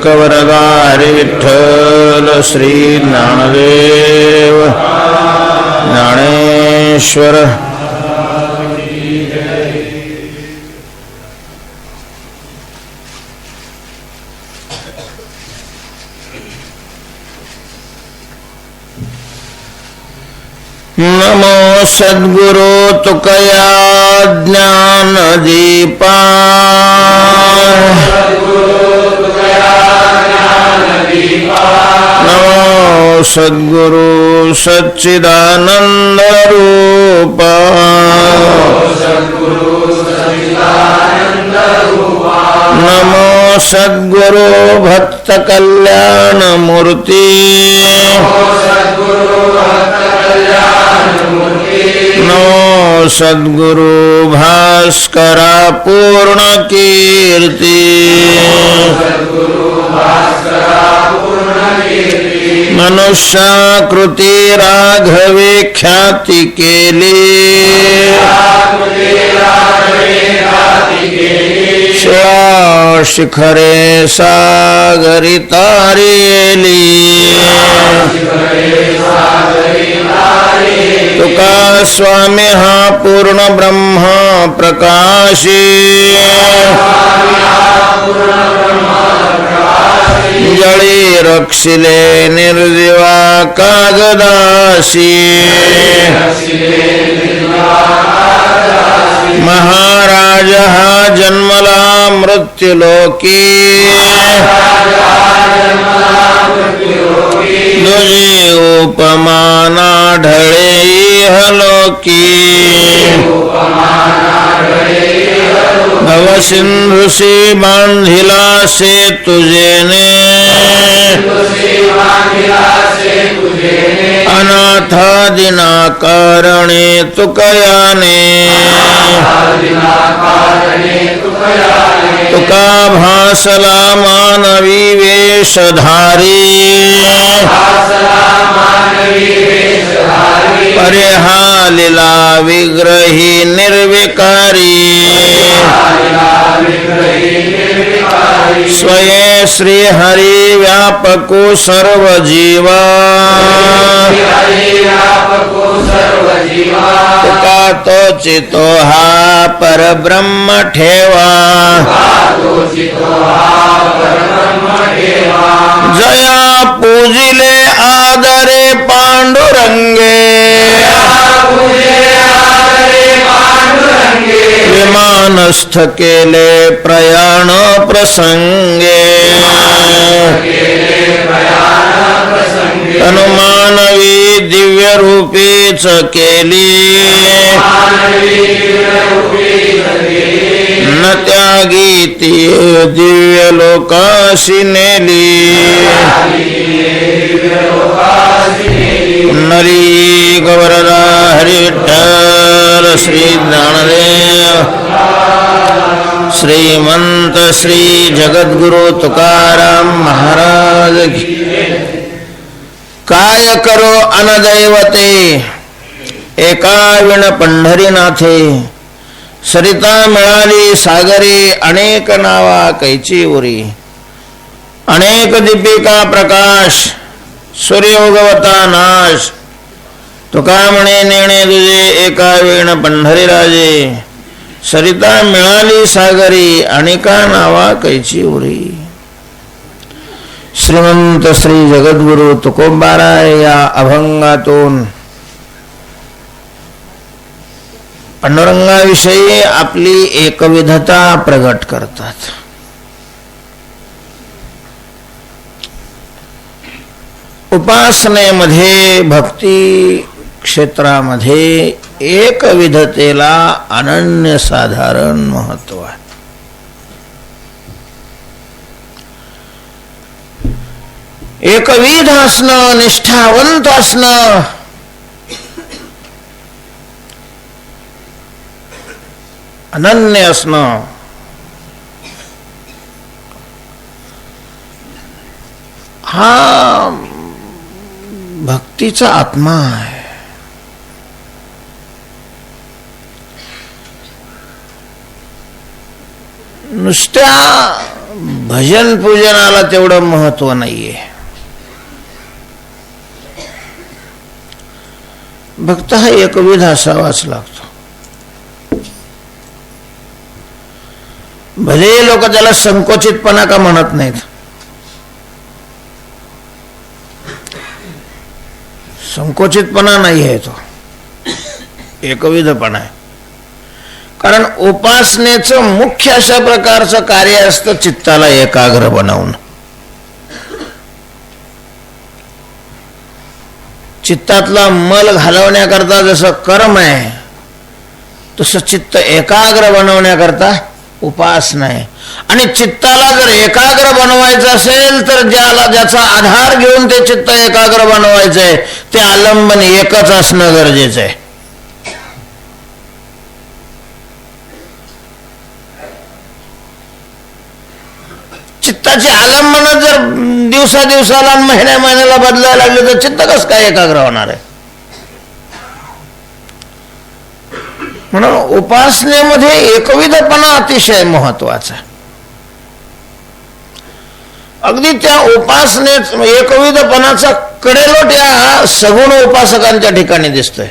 एकवरदा हरी विठ्ठल श्री ज्ञानदेव ज्ञानेश्वर नमो सद्गुरु तुकया ज्ञान दीपा नमो सद्गुरु सच्चिदानंद रूपा नमो सद्गुरु भक्त कल्याण मूर्ति नमो सद्गुरु भास्करा पूर्ण कीर्ति मनुष्याकृति राघवे ख्याति केली शिवा शिखरे सागरी तारेली तुका स्वामी हा पूर्ण ब्रह्म प्रकाशी जळी रक्षिले निर्जीवा कागदासी महाराज हा जन्मला मृत्युलोकी तुझी उपमाना ढळे इहलोकी भवसिंधुसी बांधिला से तुझेने अनाथा दिना कारणे तुकयाने तुका भासला मानवी वेशधारी परे हा लीला विग्रही निर्विकारी स्वये श्री हरि व्यापको सर्व जीवा तुका तो चितो हा पर ब्रह्म ठेवा जया पूजिले आदरे पांडुरंगे विमानस्थ केले प्रयाण प्रसंगे तनुमानवी दिव्य रूपीच केली न त्यागी ती दिव्य लोकाशी नेली नरी गवरदा हरी विठ्ठल श्री ज्ञानदेव श्रीमंत श्री जगद्गुरु तुकाराम महाराज की। काय करो अनदैवते एका विण पंढरीनाथे सरिता मिळाली सागरी अनेक नावा कैची उरी अनेक दीपिका प्रकाश सूर्य उगवता नाश तुका म्हणे नेणे तुझे एका वेण पंढरी राजे सरिता मिळाली सागरी अनेका नावा कैची उरी। श्रीमंत श्री जगद्गुरु तुकोबाराय या अभंगातून पांडुरंगाविषयी आपली एकविधता प्रगट करतात। उपासनेमध्ये भक्ती क्षेत्रामध्ये एकविधतेला अनन्यसाधारण महत्व आहे। एकविध असणं निष्ठावंत असणं अनन्य असणं हा भक्तीचा आत्मा आहे। नुसत्या भजन पूजनाला तेवढं महत्व नाहीये. भक्त हा एकविध असावाच लागतो. भले लोक त्याला संकोचितपणा का म्हणत नाहीत. संकोचितपणा नाही आहे, तो एकविधपणा आहे. कारण उपासनेचं मुख्य अशा प्रकारचं कार्य असतं चित्ताला एकाग्र बनवणं. चित्तातला मल घालवण्याकरता जसं कर्म आहे तसं चित्त एकाग्र बनवण्याकरता उपासना आहे. आणि चित्ताला जर एकाग्र बनवायचं असेल तर ज्याचा आधार घेऊन ते चित्त एकाग्र बनवायचं आहे ते आलंबन एकच असणं गरजेचं आहे. चित्ताची आलंबन जर दिवसाला महिन्याला बदलायला लागले तर चित्त कसं काय एकाग्र होणार आहे. म्हणून उपासनेमध्ये एकविधपणा अतिशय महत्वाचा. अगदी त्या उपासनेत एकविधपणाचा कडेलोट या सगुण उपासकांच्या ठिकाणी दिसतोय.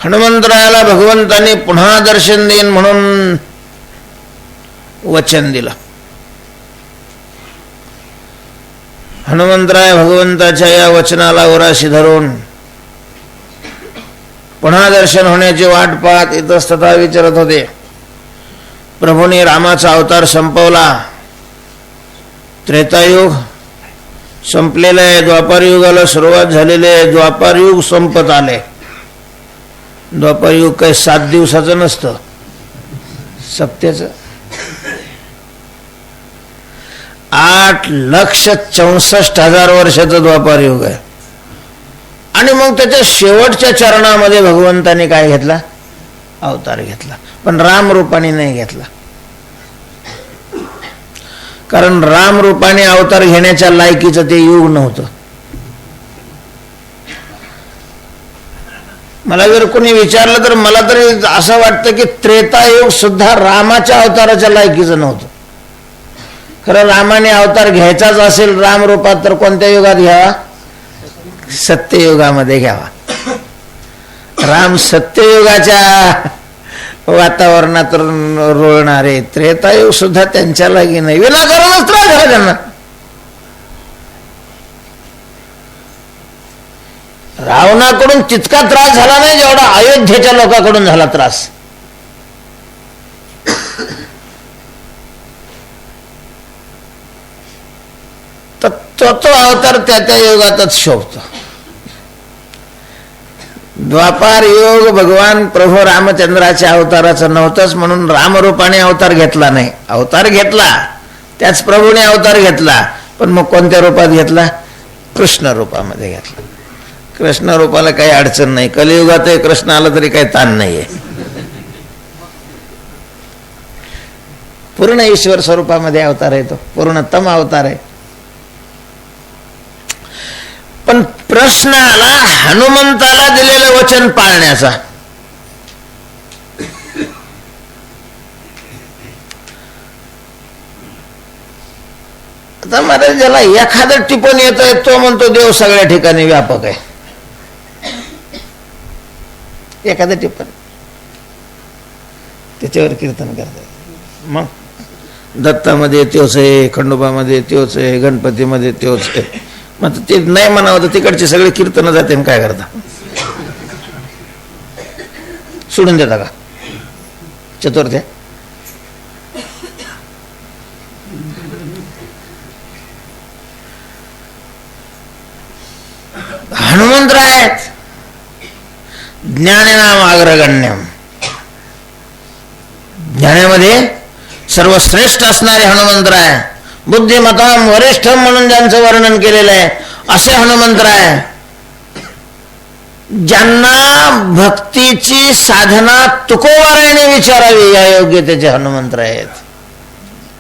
हनुमंतरायाला भगवंतांनी पुन्हा दर्शन देईन म्हणून वचन दिलं. हनुमंतराय भगवंताच्या या वचनाला उराशी धरून पुन्हा दर्शन होण्याची वाट पाहत इतस्ततः विचारत होते. प्रभूने रामाचा अवतार संपवला. त्रेतायुग संपलेलं आहे, द्वापार युगाला सुरुवात झालेली आहे, द्वापार युग संपत आले. द्वापार युग काही 7 दिवसाचं नसतं, सप्त्याचं. 8,64,000 वर्षाचं द्वापार युग आहे. आणि मग त्याच्या शेवटच्या चरणामध्ये भगवंताने काय घेतला? अवतार घेतला. पण राम रूपाने नाही घेतला, कारण राम रूपाने अवतार घेण्याच्या लायकीचं ते युग नव्हतं. मला जर कोणी विचारलं तर मला तरी असं वाटतं की त्रेतायुग सुद्धा रामाच्या अवताराच्या लायकीचं नव्हतं. खरं रामाने अवतार घ्यायचाच असेल राम रूपात तर कोणत्या युगात घ्यावा? सत्ययुगामध्ये घ्यावा. राम सत्ययुगाच्या वातावरणात रोळणारे, त्रेतायुग सुद्धा त्यांच्या लागी नाही. विनाकारणच त्रास झाला त्यांना. रावणाकडून तितका त्रास झाला नाही जेवढा अयोध्येच्या लोकांकडून झाला त्रास. तर तो अवतार त्या युगातच शोभतो. द्वापार युग भगवान प्रभू रामचंद्राच्या अवताराचं नव्हतंच म्हणून रामरूपाने अवतार घेतला नाही. अवतार घेतला, त्याच प्रभूने अवतार घेतला, पण मग कोणत्या रूपात घेतला? कृष्ण रूपामध्ये घेतला. कृष्ण रूपाला काही अडचण नाही. कलियुगात कृष्ण आला तरी काही ताण नाहीये. पूर्ण ईश्वर स्वरूपामध्ये अवतार आहे, तो पूर्णतम अवतार आहे. पण प्रश्न आला हनुमंताला दिलेलं वचन पाळण्याचा. आता महाराज ज्याला एखादं टिपण येत आहे तो म्हणतो देव सगळ्या ठिकाणी व्यापक आहे. एखादं टिपण त्याच्यावर कीर्तन करतात. मग दत्तामध्ये त्योच आहे, खंडोबामध्ये त्योच आहे, गणपतीमध्ये त्योच आहे. मग ते नाही म्हणावं तर तिकडचे सगळे कीर्तन जाते. काय करता? सोडून देता का चतुर्थ्या? हनुमंतराय ज्ञानेनाम अग्रगण्यम, ज्ञानामध्ये सर्वश्रेष्ठ असणारे हनुमंतराय, बुद्धिमताम वरिष्ठम म्हणून ज्यांचं वर्णन केलेलं आहे असे हनुमंतराय, ज्यांना भक्तीची साधना तुकोबाराने विचारावी या योग्यतेचे हनुमंतराय आहेत.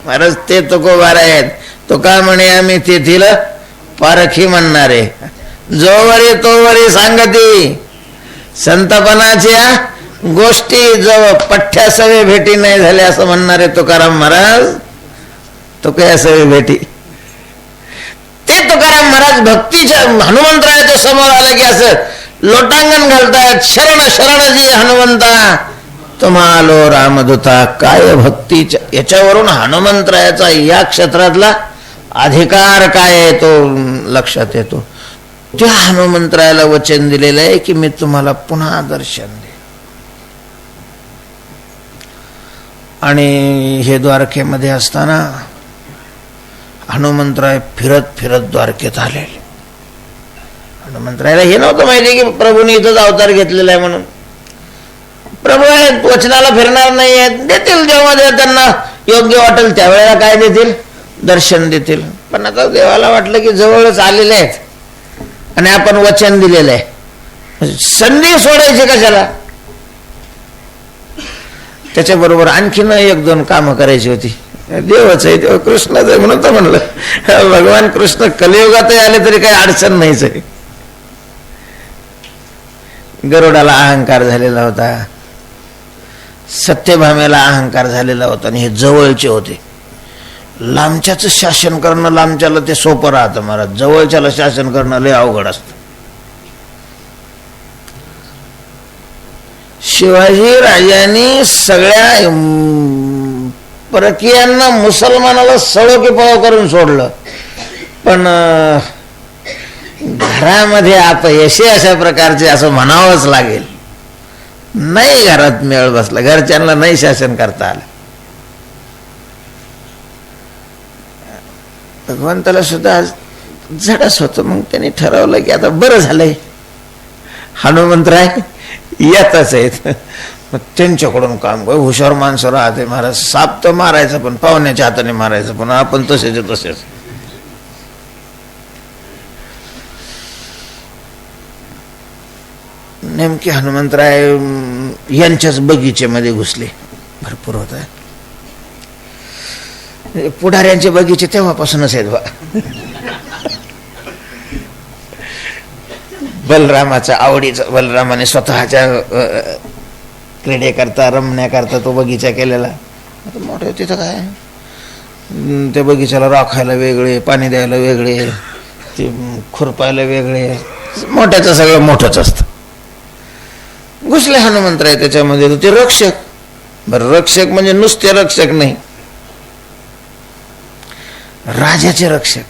महाराज ते तुकोबार आहेत. तो का म्हणे आम्ही तेथील पारखी म्हणणारे, जोवरी तोवरी सांगती संतपणाच्या गोष्टी जवळ पठ्ठ्या सवे भेटी नाही झाले असं म्हणणारे तुकाराम महाराज. तो काय सवे भेटी, ते तुकाराम महाराज भक्तीच्या हनुमंतरायाच्या समोर आलं की असं लोटांगण घालतायत. शरण शरण जी हनुमंता तुम्हालो रामदूता. काय भक्तीच्या याच्यावरून हनुमंतरायाचा या क्षेत्रातला अधिकार काय आहे तो लक्षात येतो. त्या हनुमंतरायाला वचन दिलेलं आहे की मी तुम्हाला पुन्हा दर्शन दे. आणि हे द्वारकेमध्ये असताना हनुमंतराय फिरत फिरत द्वारकेत आले. हनुमंतरायला हे नव्हतं माहिती की प्रभूने इथंच अवतार घेतलेला आहे म्हणून. प्रभू आहेत, वचनाला फिरणार नाही आहेत, देतील जेव्हा त्यांना योग्य वाटेल त्यावेळेला. काय देतील? दर्शन देतील. पण आता देवाला वाटलं की जवळच आलेले आहेत आणि आपण वचन दिलेलं आहे, संधी सोडायची कशाला. त्याच्याबरोबर आणखीन एक दोन कामं करायची होती. देवच आहे, तेव्हा कृष्णाच आहे म्हणून तर म्हणलं भगवान कृष्ण कलियुगातही आले तरी काही अडचण नाहीच आहे. गरुडाला अहंकार झालेला होता, सत्यभामेला अहंकार झालेला होता आणि हे जवळचे होते. लांबच्याच शासन करणं लांबच्याला ते सोपं राहतं महाराज, जवळच्याला शासन करणं लय अवघड असतं. शिवाजी राजांनी सगळ्या परकीयांना मुसलमानाला सळो की पळो करून सोडलं, पण घरामध्ये अपयशी अशा प्रकारचे असं म्हणावंच लागेल. नाही घरात मेळ बसला, घरच्यांना नाही शासन करता आलं. भगवंताला सुद्धा झडस होतं. मग त्यांनी ठरवलं की आता बरं झालंय, हनुमंतराय येतच आहेत. मग त्यांच्याकडून काम कर. हुशार माणसं राहते महाराज. साप तर मारायचं पण पाहुण्याच्या हाताने मारायचं, पण आपण तसेच तसेच. नेमके हनुमंतराय यांच्याच बगीचेमध्ये घुसले. भरपूर होत आहे पुढाऱ्यांचे बगीचे तेव्हापासूनच आहेत बा. बलरामाच्या आवडीचं, बलरामाने स्वतःच्या क्रीडेकरता रमण्याकरता तो बगीचा केलेला. आता मोठे तिथं काय, त्या बगीच्याला राखायला वेगळे, पाणी द्यायला वेगळे, ते खुरपायला वेगळे, मोठ्याचं सगळं मोठंच असतं. घुसले हनुमंतराय त्याच्यामध्ये. ते रक्षक, बरं रक्षक म्हणजे नुसते रक्षक नाही, राजाचे रक्षक.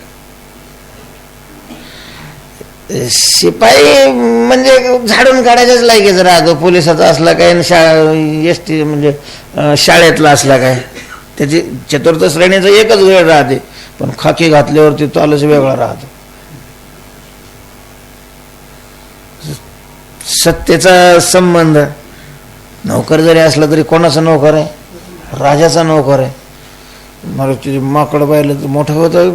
शिपाई म्हणजे झाडून काढायच्याच लायकीचा राहतो. पोलिसाचा असला काय, एसटी म्हणजे शाळेतला असला काय, त्याची चतुर्थ श्रेणीचा एकच वेळ राहते, पण खाकी घातल्यावरती तोलच वेगळा राहतो. सत्तेचा संबंध. नोकर जरी असला तरी कोणाचा नोकर आहे? राजाचा नोकर आहे. मला तुझे माकड पाहिलं तर मोठं होतं,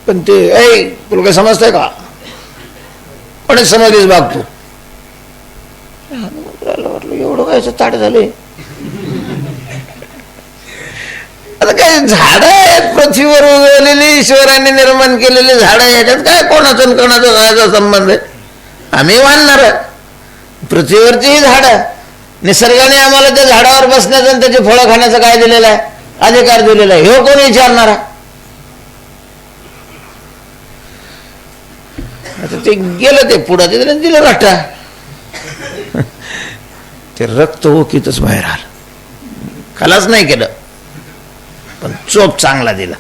पण ते ऐ तुला काय समजतंय का? कोणीच समजलीच बाग तू. वाटलं एवढं काय ताट झाले. आता काय झाडं आहेत पृथ्वीवर उगवलेली, ईश्वराने निर्माण केलेली झाडं, ह्याच्यात काय कोणाचं कोणाचा जायचा संबंध आहे? आम्ही वाढणार पृथ्वीवरची ही झाडं. निसर्गाने आम्हाला त्या झाडावर बसण्याचं आणि त्याची फळं खाण्याचं काय दिलेलं आहे? अधिकार दिलेला आहे. हे कोणी विचारणार? आता ते गेलं, ते पुढं ते दिलं राठा. ते रक्त ओकीतच बाहेर आलं. खलास नाही केलं, पण चोप चांगला दिला.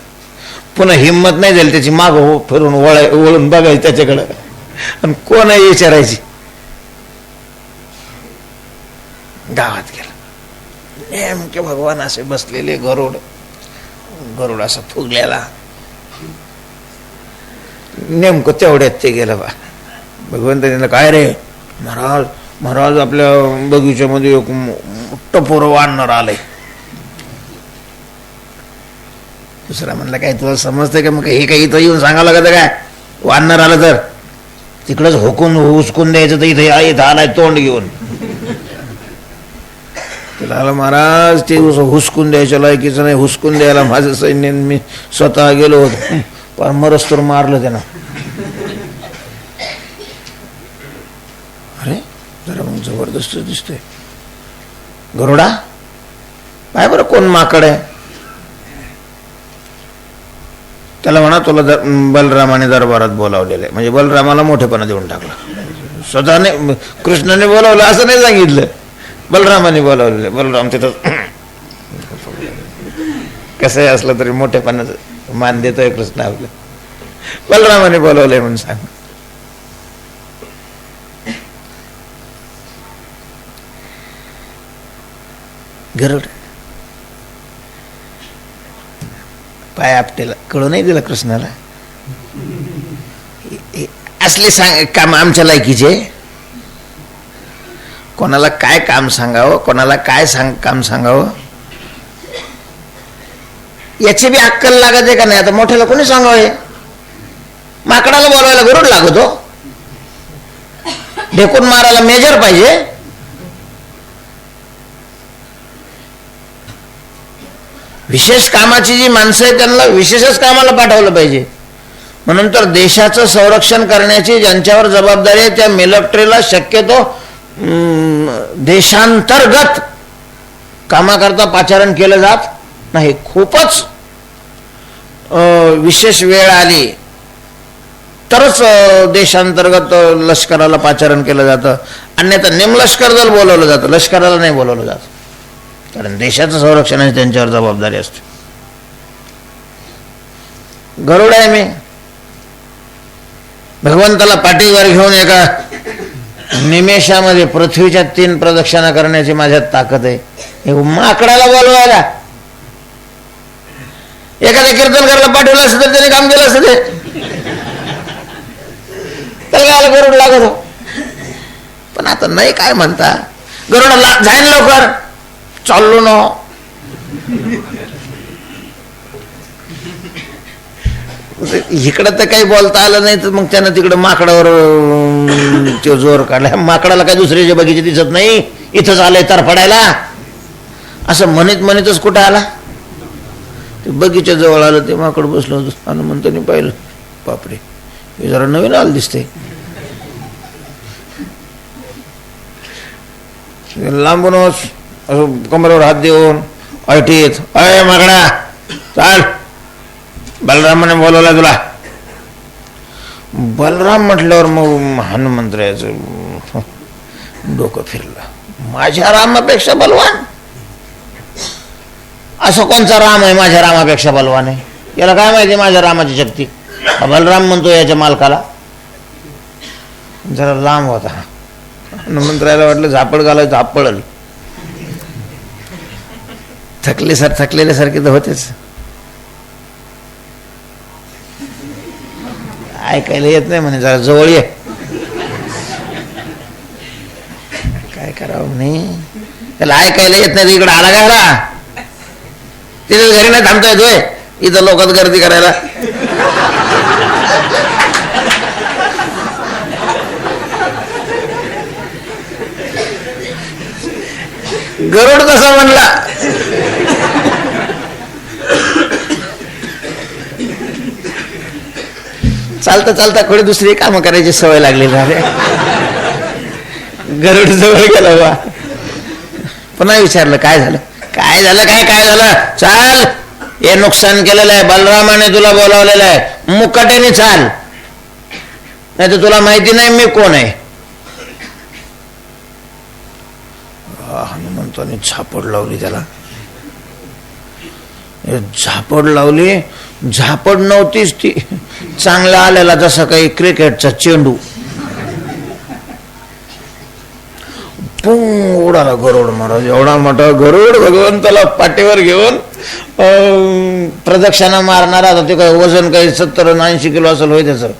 पुन्हा हिंमत नाही झाली त्याची माग फिरून वळून बघायची त्याच्याकडं, आणि कोण आहे विचारायची. गावात गेला. नेमके भगवान असे बसलेले, गरुड असा फुगलेला. नेमकं तेवढ्यात ते गेलं बा. भगवंताने काय रे महाराज, महाराज आपल्या बगीच्यामध्ये एक मोठं पोरं वानर आलंय. दुसरा म्हणला काय तुला समजतंय का? मग हे काही इथं येऊन सांगावं लागत काय? वानर आलं तर तिकडंच हुसकून द्यायचं, तर इथं आलाय तोंड घेऊन. त्याला महाराज ते हुसकून द्यायच्या लायकीचं नाही. हुसकून द्यायला माझं सैन्य मी स्वतः गेलो होतो, पण मरस्तोर मारलं त्यानं. अरे जरा मग जबरदस्त दिसतोय. गरुडा काय बरं कोण माकड आहे. त्याला म्हणा तुला बलरामाने दरबारात बोलावलेलं आहे. म्हणजे बलरामाला मोठेपणा देऊन टाकला. स्वतःने कृष्णाने बोलावलं असं नाही सांगितलं, बलरामाने बोलावलेलं. बलराम तिथं कसंही असलं तरी मोठेपणाचं मान देतोय कृष्ण आपलं. बलरामाने बोलावलंय म्हणून सांग. गरुड पाय आपटेला कळू नाही दिला कृष्णाला. असले काम आमच्या लायकीचे. कोणाला काय काम सांगावं, कोणाला काय काम सांगावं याची बी अक्कल लागत आहे का नाही. आता मोठ्याला कोणी सांगावं. माकडाला बोलवायला गरुड लागतो. ढेकून मारायला मेजर पाहिजे. विशेष कामाची जी माणसं आहेत त्यांना विशेषच कामाला पाठवलं पाहिजे. म्हणून तर देशाचं संरक्षण करण्याची ज्यांच्यावर जबाबदारी आहे त्या मिलिटरीला शक्यतो देशांतर्गत कामाकरता पाचारण केलं जात नाही. खूपच विशेष वेळ आली तरच देशांतर्गत लष्कराला पाचारण केलं जातं. अन्यथा निमलष्कर दल बोलवलं जातं, लष्कराला नाही बोलवलं जातं. कारण देशाचं संरक्षणाची त्यांच्यावर जबाबदारी असते. गरुड आहे मी. भगवंताला पाठीवर घेऊन एका निमेषामध्ये पृथ्वीच्या 3 प्रदक्षिणा करण्याची माझ्यात ताकद आहे. हे माकडाला बोलवायला एखाद्या कीर्तनकाराला पाठवलं असतं तर त्याने काम केलं असतं. ते त्याला गरुड लागत हो. पण आता नाही काय म्हणता. गरुड जाईन लवकर चाललो ना. इकडं तर काही बोलता आलं नाही तर मग त्यानं तिकडं माकडावर तो जोर काढला. माकडाला काय दुसऱ्याचे बगीचे दिसत नाही, इथंच आलंय तरफडायला असं म्हणत म्हणतच कुठं आला. ते बगीच्या जवळ आलं. ते माकड बसलं होतं. हनुमंतांनी पाहिलं, बापरे हे जरा नवीन आलं दिसते. लांबूनच असं कमरेवर हात देऊन ऐटीत, अय माकडा चाल, बलरामाने बोलवला तुला. बलराम म्हटल्यावर मग हनुमंतरायाचं डोकं फिरलं. माझ्या रामापेक्षा बलवान? असं कोणचा राम आहे माझ्या रामापेक्षा बलवान आहे? याला काय माहिती माझ्या रामाची शक्ती. बलराम म्हणतो याच्या मालकाला. जरा लांब होता. हनुमंतरायाला वाटलं झापड घालायचं, झापड थकलेल्यासारखे तर होतेच. ऐकायला येत नाही म्हणे, जरा जवळ ये. काय करावं नाही, त्याला ऐकायला येत नाही. इकडे आला का? तिथे घरी नाही थांबता येतोय इथं लोकात गर्दी करायला. गरुड कसा म्हणला. चालता चालता थोडी दुसरी कामं करायची सवय लागली ना. गरुड जवळ गेला बा. पुन्हा विचारलं काय झालं, काय झालं, काय झालं. चाल, हे नुकसान केलेलं आहे, बलरामाने तुला बोलावलेलं आहे, मुकाट्याने चाल, नाही तर तुला माहिती नाही मी कोण आहे. हनुमंताने झापड लावली त्याला. झापड लावली. झापड नव्हतीच ती, चांगला आलेला जसा काही क्रिकेटचा चेंडू. उडाला गरुड महाराज. एवढा मोठा गरुड भगवंताला पाठीवर घेऊन प्रदक्षिणा मारणारा होता. ते काय वजन काही 70-80 किलो असेल होय त्याचं.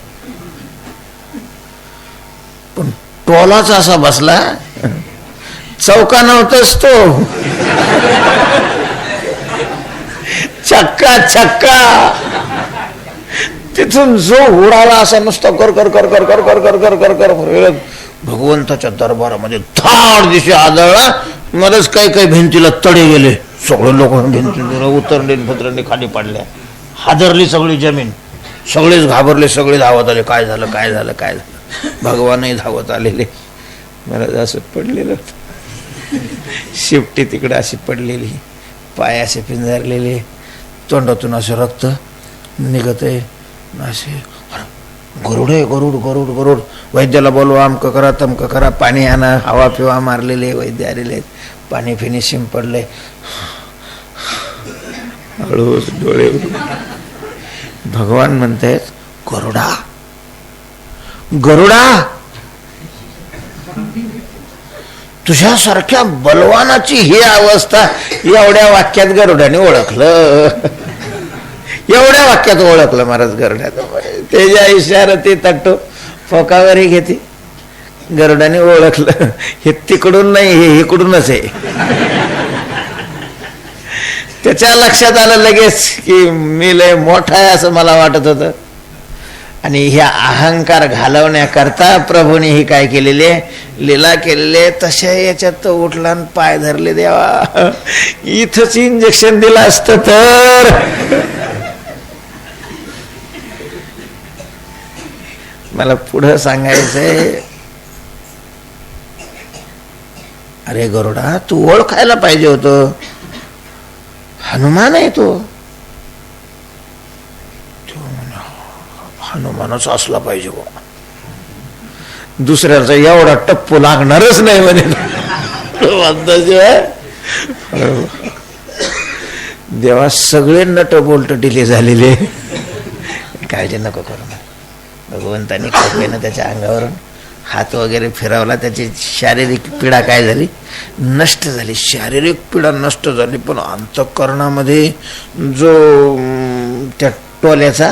पण टोलाच असा बसला, चौका नव्हताच तो, छक्का. तिथून जो उडाला असा नुसता कर कर कर कर कर कर कर कर कर कर भगवंताच्या दरबारामध्ये थाड दिशे आदळला. मध्येच काही काही भिंतीला तडे गेले. सगळे लोक भिंतीला उतरले, भद्रले खाली पडल्या. हादरली सगळी जमीन. सगळेच घाबरले, सगळे धावत आले. काय झालं. भगवानही धावत आलेले. महाराज असं पडलेलं होतं, शेपटी तिकडं अशी पडलेली, पाय असे पिंजारलेले, तोंडातून असं रक्त निघत आहे असे. गरुड आहे, गरुड गरुड गरुड. वैद्याला बोलवा, अमकं करा तमकं करा, पाणी आणा, हवा पिवा मारलेले, वैद्य आलेले आहेत, पाणी फिनिशिंग पडले. हळूच डोळे भगवान म्हणतायत, गरुडा गरुडा, तुझ्यासारख्या बलवानाची ही अवस्था एवढ्या वाक्यात गरुडाने ओळखलं. एवढ्या वाक्यात ओळखलं महाराज गरुडात. त्याच्या इशारा ते तट्टू फोकावरही घेते. गरुडाने ओळखलं, हे तिकडून नाही, हे इकडूनच आहे. त्याच्या लक्षात आलं लगेच की मी लय मोठा आहे असं मला वाटत होतं. आणि ह्या अहंकार घालवण्याकरता प्रभूने ही काय केलेले, लीला केलेले. तशा याच्यात तो उठला आणि पाय धरले. देवा, इथंच इंजेक्शन दिलं असतं तर. मला पुढं सांगायचंय, अरे गरुडा, तू ओळखायला पाहिजे होतं, हनुमान आहे तो. हनुमानच असला पाहिजे बा, दुसऱ्याचा एवढा टप्पू लागणारच नाही म्हणे. देवा, सगळे नट बोल्ट डिले झालेले. काळजी नको करू. भगवंतानी कृपेनं त्याच्या अंगावरून हात वगैरे फिरवला. त्याची शारीरिक पीडा काय झाली, नष्ट झाली. शारीरिक पीडा नष्ट झाली, पण अंतःकरणामध्ये जो त्या टोल्याचा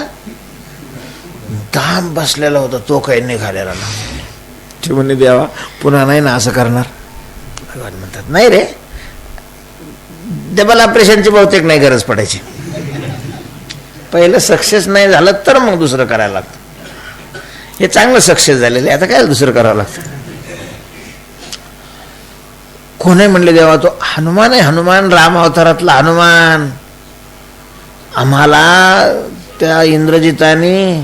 दाम बसलेला होता तो काही निघालेला ना. ते म्हणे, देवा पुन्हा नाही ना असं करणार. भगवान म्हणतात, नाही रे, डबल ऑपरेशनची बहुतेक नाही गरज पडायची. पहिलं सक्सेस नाही झालं तर मग दुसरं करायला लागतं. हे चांगलं सक्सेस झालेलं आहे, आता काय दुसरं करावं लागतं. कोणी म्हणले, देवा तो हनुमान आहे, हनुमान, राम अवतारातला हनुमान. आम्हाला त्या इंद्रजिताने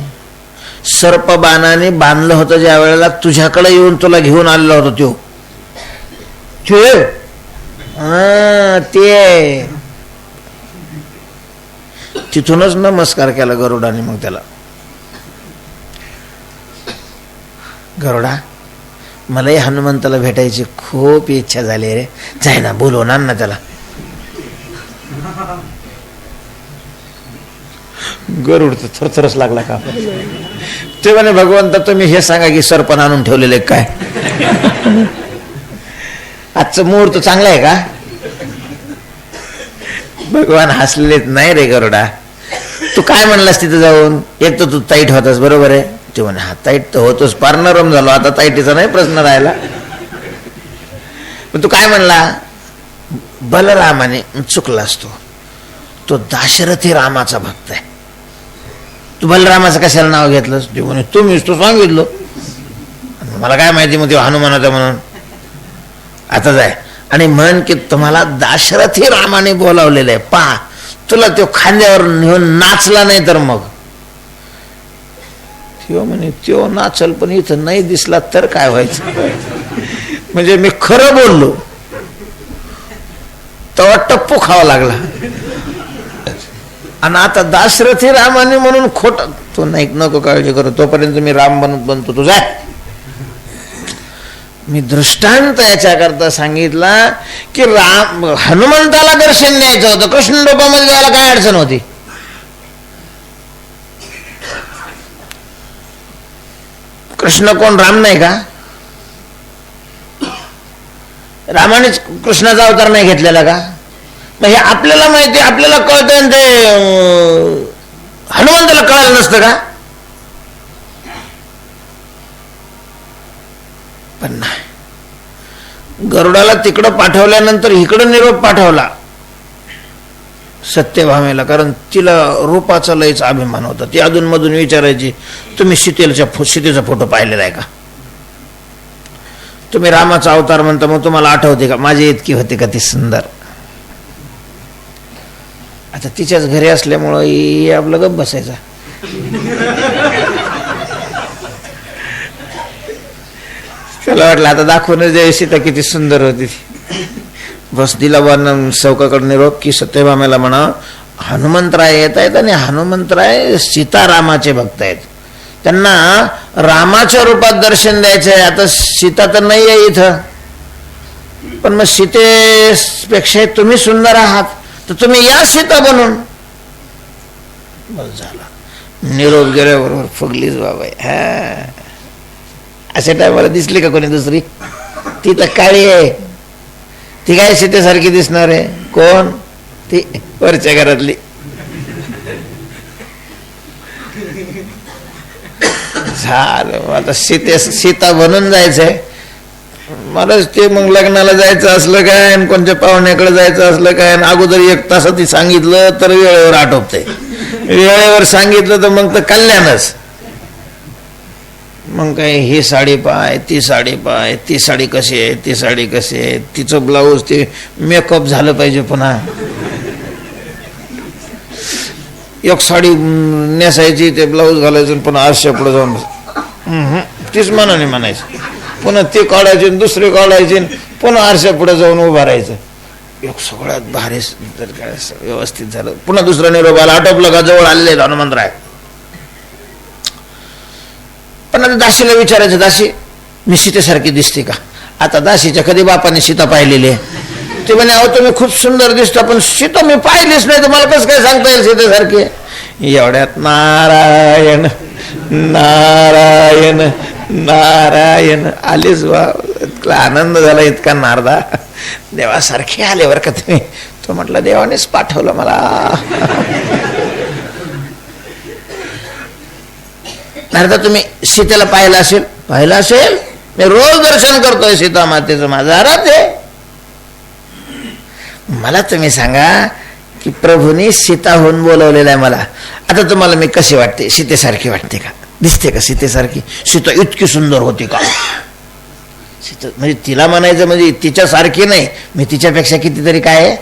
सर्प बाणाने बांधलं होतं, ज्या वेळेला तुझ्याकडे येऊन तुला घेऊन आलेला होता तो ते. तिथूनच नमस्कार केला गरुडाने. मग त्याला, गरुडा, मलाही हनुमंताला भेटायची खूप इच्छा झाली रे, जाय ना, बोलवणार ना त्याला. गरुड तर थरथरच लागला का. ते म्हणे, भगवंता तुम्ही हे सांगा की सरपण आणून ठेवलेले काय, आजचं मुहूर्त चांगला आहे का. भगवान हसलेत, नाही रे गरुडा, तू काय म्हणलास तिथे जाऊन, एक तर तू ताईट होतास, बरोबर आहे. ते म्हणे, हा ताईट तर होतोच, पार नरम झालो, आता ताईटीचा नाही प्रश्न राहिला. पण तू काय म्हणला, बलरामाने. चुकलास तो दाशरथी रामाचा भक्त आहे. तू बलरामाचं कशाला नाव घेतलंस. ते म्हणे, तुम्हीच तो सांगितलं, मला काय माहिती मग ते हनुमानाचा म्हणून. आता जाय आणि म्हण की तुम्हाला दाशरथी रामाने बोलावलेलं आहे, पा तुला तो खांद्यावर नेऊन नाचला नाही तर मग. तो म्हणे, तो नाचल पण इथं नाही दिसला तर काय व्हायचं. म्हणजे मी खरं बोललो, तेव्हा टप्पू खावा लागला. आणि आता दाशरथी रामाने म्हणून खोट. तो नाही, नको काळजी करू, तोपर्यंत मी राम बनतो. तुझा मी दृष्टांत याच्याकरता सांगितला की राम, हनुमंताला दर्शन द्यायचं होतं, कृष्ण रूपामध्ये जायला काय अडचण होती. कृष्ण कोण, राम नाही का. रामानेच कृष्णाचा अवतार नाही घेतलेला का. मग हे आपल्याला माहिती, आपल्याला कळतं, ते हनुमंताला कळालं नसतं का. पण नाही, गरुडाला तिकडं पाठवल्यानंतर इकडं निरोप पाठवला सत्यभामेला, कारण तिला रूपाचा लयच अभिमान होता. ती अधून मधून विचारायची, तुम्ही सीतेचा फोटो पाहिलेला आहे का, तुम्ही रामाचा अवतार म्हणता, मग तुम्हाला आठवते का माझी इतकी होती का ती सुंदर. आता तिच्याच घरी असल्यामुळं आपलं गप बसायचा. त्याला वाटलं आता दाखवून जे सीता किती सुंदर होती ती. बस दिला वन सौकाकडे निरोप की सत्यभामेला म्हणा हनुमंतराय येत आहेत आणि हनुमंतराय सीतारामाचे भक्त आहेत, त्यांना रामाच्या रूपात दर्शन द्यायचं आहे. आता सीता तर नाही आहे इथं, पण मग सीतेपेक्षा तुम्ही सुंदर आहात तर तुम्ही या सीता बनून. बस झाला, निरोप गेल्याबरोबर फुगलीच बाबा. हा अशा टायमाला दिसली का कोणी दुसरी? ती तर काळी आहे, ती काय सीतेसारखी दिसणार आहे? कोण? ती वरच्या घरातली. झालं, आता सीता बनून जायचंय. मलाच ते मग लग्नाला जायचं असलं काय आणि कोणत्या पाहुण्याकडे जायचं असलं काय, अगोदर 1 तास ती सांगितलं तर वेळेवर आटोपते, वेळेवर सांगितलं तर मग तर कल्याणच. मग काय ही साडी पाय, ती साडी पाय, ती साडी कशी आहे, ती साडी कशी आहे, तिचं ब्लाऊज, ते मेकअप झालं पाहिजे. पुन्हा एक साडी नेसायची, ते ब्लाऊज घालायचं, पुन्हा आरशा पुढे जाऊन तीच मनाने म्हणायचं, पुन्हा ते काढायचे, दुसरे काढायचे, पुन्हा आरशा पुढे जाऊन उभं राहायचं. एक सगळ्यात भारी जर काय व्यवस्थित झालं, पुन्हा दुसरा निरोप आला, आटोपलं का जवळ आलेले हनुमंतराय. पण आता दासीला विचारायचं, दासी मी सीतेसारखी दिसते का? आता दासीच्या कधी बापाने सीता पाहिलेली आहे? ते म्हणे अहो तुम्ही खूप सुंदर दिसता, पण सीता मी पाहिलीच नाही, तर मला कसं काय सांगता येईल सीतेसारखी? एवढ्यात नारायण नारायण नारायण आलीच. वा, इतका आनंद झाला, इतका नारदा, देवासारखे आले बरं का तुम्ही. तो म्हटलं देवानेच पाठवलं मला. नारदा तुम्ही सीतेला पाहिलं असेल? पाहिलं असेल, मी रोज दर्शन करतोय सीता मातेचं, माझा आराध्य आहे. मला तुम्ही सांगा की प्रभूंनी सीताहून बोलवलेलं आहे मला. आता तुम्हाला मी कशी वाटते? सीतेसारखी वाटते का? दिसते का सीतेसारखी? सीता इतकी सुंदर होती का? सीता म्हणजे तिला म्हणायचं म्हणजे तिच्यासारखी नाही, मी तिच्यापेक्षा कितीतरी काय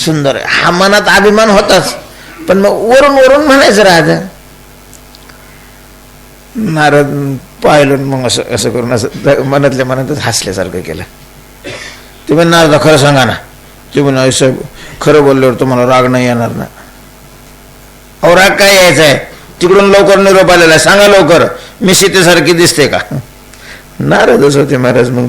सुंदर. हा मनात अभिमान होताच, पण मग वरून वरून म्हणायचं राहत. नारद पाहिलं, मग असं असं करून असं मनातल्या मनातच हसल्यासारखं केलं. ते म्हणे नारदा खरं सांगा ना. ते म्हणे साहेब खरं बोलल्यावर तुम्हाला राग नाही येणार ना? अहो राग काय यायचा आहे? तिकडून लवकर निरोप आलेला आहे, सांगा लवकर मी सीतेसारखी दिसते का? नारदच होते महाराज. मग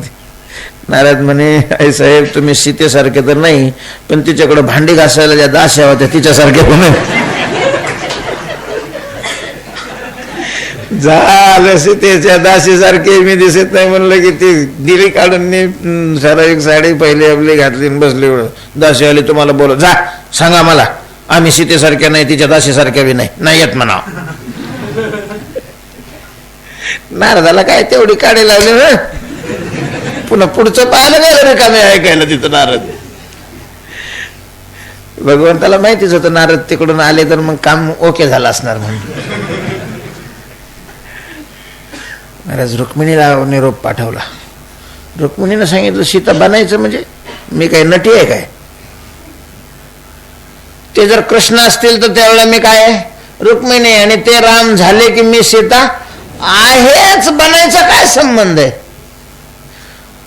नारद म्हणे आई साहेब तुम्ही सीतेसारखे तर नाही, पण तिच्याकडे भांडी घासायला ज्या दास्या होत्या तिच्यासारखे पण झालं. सीतेच्या दासीसारखे मी दिसत नाही म्हणलं की ती दिली काढून ठराविक साडी पहिली आपली घातली बसली. दासी आली, तुम्हाला बोल जा सांगा मला, आम्ही सीतेसारख्या नाही, तिच्या दासीसारख्या बी नाही येत म्हणा. नारदाला काय तेवढी काढी लावली ना, पुन्हा पुढचं पाहायला गेलं रिकामे ऐकायला तिथं नारद. भगवंताला माहितीच होतं नारद तिकडून आले तर मग काम ओके झालं असणार म्हणून. महाराज रुक्मिणीला निरोप पाठवला. रुक्मिणीनं सांगितलं सीता बनायचं म्हणजे मी काय नटी आहे काय? ते जर कृष्ण असतील तर त्यावेळेला मी काय रुक्मिणी, आणि ते राम झाले की मी सीता आहेच. बनायचा काय संबंध आहे?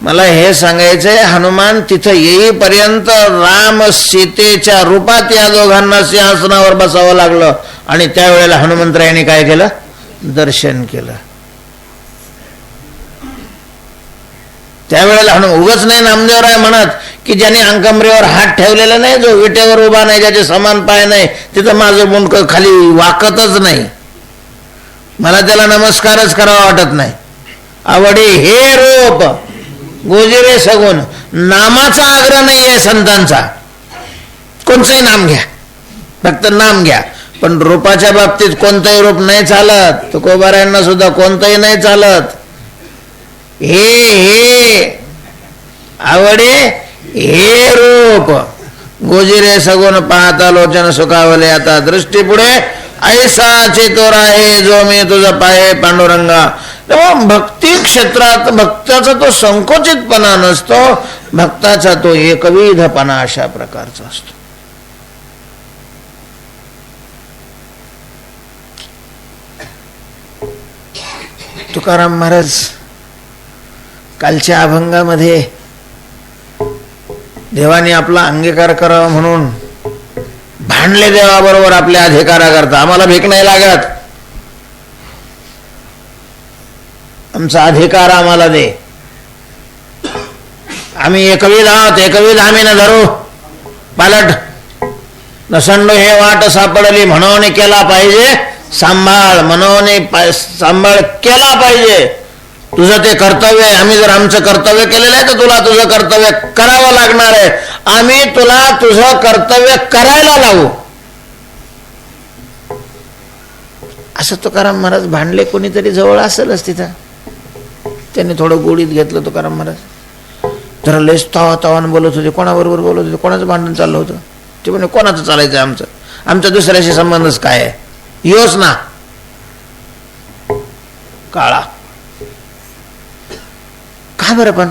मला हे सांगायचंय, हनुमान तिथं येईपर्यंत राम सीतेच्या रूपात या दोघांना सिंहासनावर बसावं लागलं, आणि त्यावेळेला हनुमंतरायाने काय केलं? दर्शन केलं. त्यावेळेला उगाच नाही नामदेवराय म्हणत की ज्याने अंकमरेवर हात ठेवलेला नाही, जो विटेवर उभा नाही, ज्याचे समान पाय नाही, तिथं माझं मुंडकं खाली वाकतच नाही, मला त्याला नमस्कारच करावा वाटत नाही. आवडे हे रूप गोजिरे सगुण, नामाचा आग्रह नाही आहे संतांचा. कोणचंही नाम घ्या, फक्त नाम घ्या, पण रूपाच्या बाबतीत कोणतंही रूप नाही चालत. तुकोबारायांना सुद्धा कोणतंही नाही चालत. हे आवडे हे रूप गोजिरे सगुण, पाहता लोचन सुखावले आता दृष्टी पुढे, ऐसा चेतोर आहे जो मी तुझा पाहे पांडुरंगा. तेव्हा भक्ती क्षेत्रात भक्ताचा तो संकोचितपणा नसतो, भक्ताचा तो एकविधपणा अशा प्रकारचा असतो. तुकाराम महाराज कालच्या अभंगामध्ये देवाने आपला अंगीकार करावा म्हणून भांडले देवाबरोबर आपल्या अधिकाराकरता. आम्हाला भीक नाही लागत, आमचा अधिकार आम्हाला दे. आम्ही एकविध आहोत, एकविध आम्ही न धरू पालट. नसंडो हे वाट सापडली म्हणून केला पाहिजे सांभाळ, म्हणून सांभाळ केला पाहिजे. तुझं ते कर्तव्य आहे. आम्ही जर आमचं कर्तव्य केलेलं आहे तर तुला तुझं कर्तव्य करावं लागणार आहे. आम्ही तुला तुझं कर्तव्य करायला लावू. असं तुकाराम महाराज भांडले. कोणीतरी जवळ असेलच तिथं, त्यांनी थोडं गोडीत घेतलं. तुकाराम महाराज जरा लेस तावानं बोलत होते. कोणाबरोबर बोलत होते? कोणाचं भांडण चाललं होतं? ते म्हणे कोणाचं चालायचं आमचं? आमचा दुसऱ्याशी संबंधच काय आहे? योच ना काळा. का बरं पण?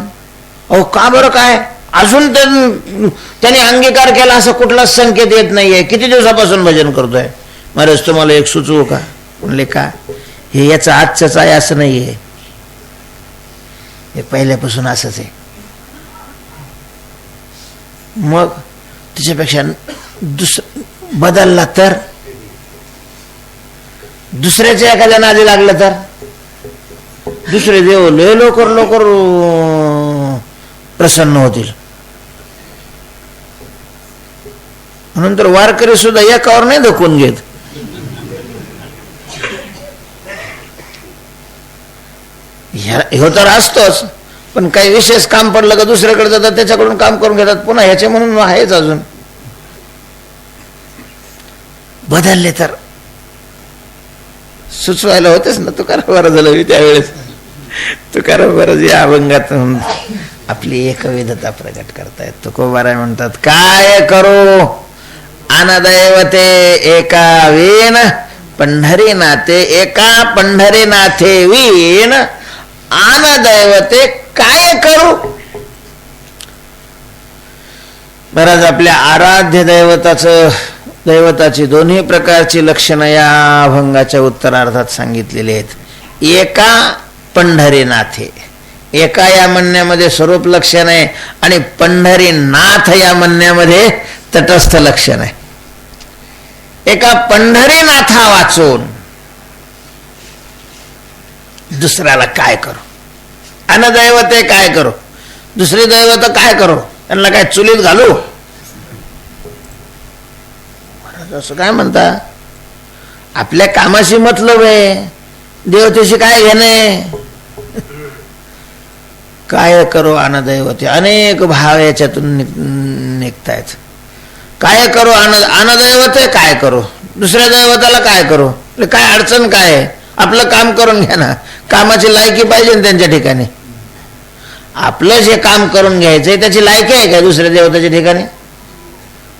अहो का बरं काय? अजून त्याने अंगीकार केला असं कुठलाच संकेत येत नाहीये. किती दिवसापासून भजन करतोय. महाराज तुम्हाला एक सुचवू का? म्हणले का? हे याचं आजचंच आहे असं नाहीये, हे पहिल्यापासून असंच आहे. मग त्याच्यापेक्षा बदलला तर, दुसऱ्याच्या एखाद्या नादी लागलं तर, दुसरे देव लय लवकर प्रसन्न होतील. म्हणून तर वारकरी सुद्धा एकावर नाही धकून घेत. हे तर असतोच, पण काही विशेष काम पडलं का दुसऱ्याकडे जातात, त्याच्याकडून काम करून घेतात. पुन्हा ह्याचे म्हणून आहेच. अजून बदलले तर सुचवायला होतेच ना. तुकाराम बरं झालं मी त्यावेळेस. तुकाराम बरं या अभंगात आपली एकविधता प्रकट करतायत. तुकोबाराय म्हणतात, काय करू अनदैवते एका वीण पंढरी नाथे, एका पंढरी नाथे वीण अनदैवते काय करू. महाराज आपल्या आराध्य दैवताची दोन्ही प्रकारची लक्षणं या अभंगाच्या उत्तरार्धात सांगितलेली आहेत. एका पंढरीनाथे, एका या म्हणण्यामध्ये स्वरूप लक्षण आहे आणि पंढरीनाथ या म्हणण्यामध्ये तटस्थ लक्षण आहे. एका पंढरीनाथा वाचून दुसऱ्याला काय करू. अनदैवते काय करू, दुसरी दैवत काय करू, त्यांना काय चुलीत घालू. असं काय म्हणता? आपल्या कामाशी मतलब आहे, देवतेशी काय घेणे. काय करू अनदैवते, अनेक भाव याच्यातून निघतायत. काय करू अनदैवते काय करू, दुसऱ्या दैवताला काय करू. काय अडचण काय आहे? आपलं काम करून घ्या ना. कामाची लायकी पाहिजे ना त्यांच्या ठिकाणी. आपलं जे काम करून घ्यायचंय त्याची लायकी आहे का दुसऱ्या देवताच्या ठिकाणी?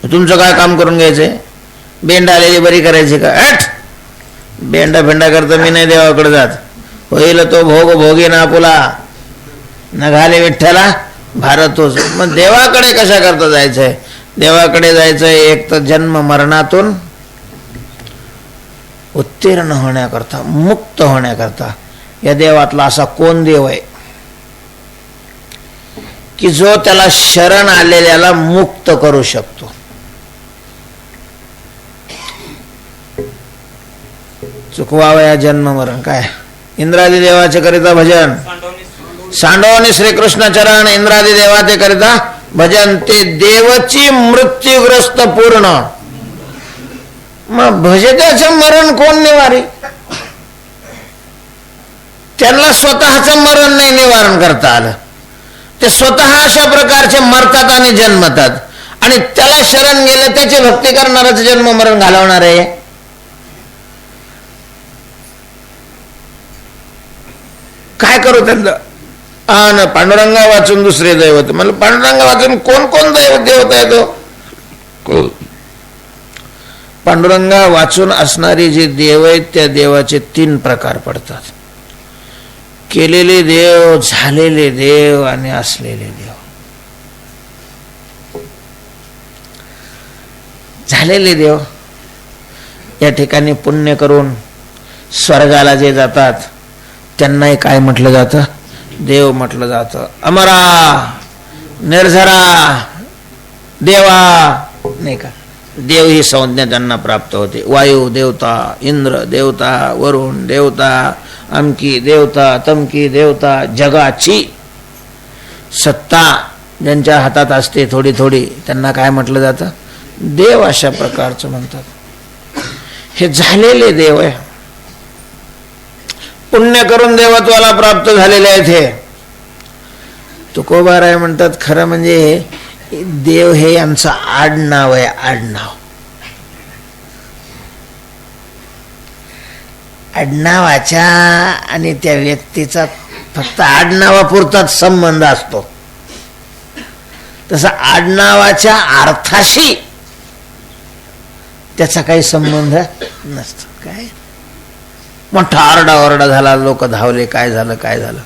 तुमचं काय काम करून घ्यायचंय? बेंड आलेली बरी करायची का? बेंडा करता मी नाही देवाकडे जात. होईल तो भोग भोगी ना आपुला, नघाले विठ्ठला भारतोच. मग देवाकडे कशा करता जायचंय? देवाकडे जायचंय एक तर जन्म मरणातून उत्तीर्ण होण्याकरता, मुक्त होण्याकरता. या देवातला असा कोण देव आहे की जो त्याला शरण आलेल्याला मुक्त करू शकतो? चुकवावया जन्म मरण. काय इंद्रादी देवाचे करिता भजन, सांडवणी श्रीकृष्ण चरण इंद्रादी देवाचे करिता भजन. ते देवची मृत्यूग्रस्त पूर्ण. मग भजत्याचं मरण कोण निवारी? त्यांना स्वतःच मरण नाही निवारण करता आलं. ते स्वतः अशा प्रकारचे मरतात आणि जन्मतात, आणि त्याला शरण गेलं त्याची भक्ती करणारच जन्म मरण घालवणार आहे. काय करू त्यांना? पांडुरंगा वाचून दुसरे दैवत. मला पांडुरंगा वाचून कोण कोण देवता आहे तो? पांडुरंगा वाचून असणारी जी देव आहेत त्या देवाचे 3 प्रकार पडतात. केलेले देव, झालेले देव आणि असलेले देव. झालेले देव या ठिकाणी पुण्य करून स्वर्गाला जे जातात त्यांनाही काय म्हटलं जातं? देव म्हटलं जातं. अमरा, निर्झरा, देवा, नाही का, देव ही संज्ञा त्यांना प्राप्त होते. वायू देवता, इंद्र देवता, वरुण देवता, अमकी देवता, तमकी देवता, जगाची सत्ता ज्यांच्या हातात असते थोडी थोडी, त्यांना काय म्हटलं जातं? देव. अशा प्रकारचं म्हणतात. हे झालेले देव आहे, पुण्य करून देवत्वाला प्राप्त झालेले आहेत. हे तुकोबाराय म्हणतात, खरं म्हणजे देव हे यांचं आडनाव आहे, आडनाव. आडनावाच्या आणि त्या व्यक्तीचा फक्त आडनावापुरताच संबंध असतो. तसा आडनावाच्या अर्थाशी त्याचा काही संबंध नसतो. काय मोठा आरडाओरडा झाला, लोक धावले, काय झालं काय झालं,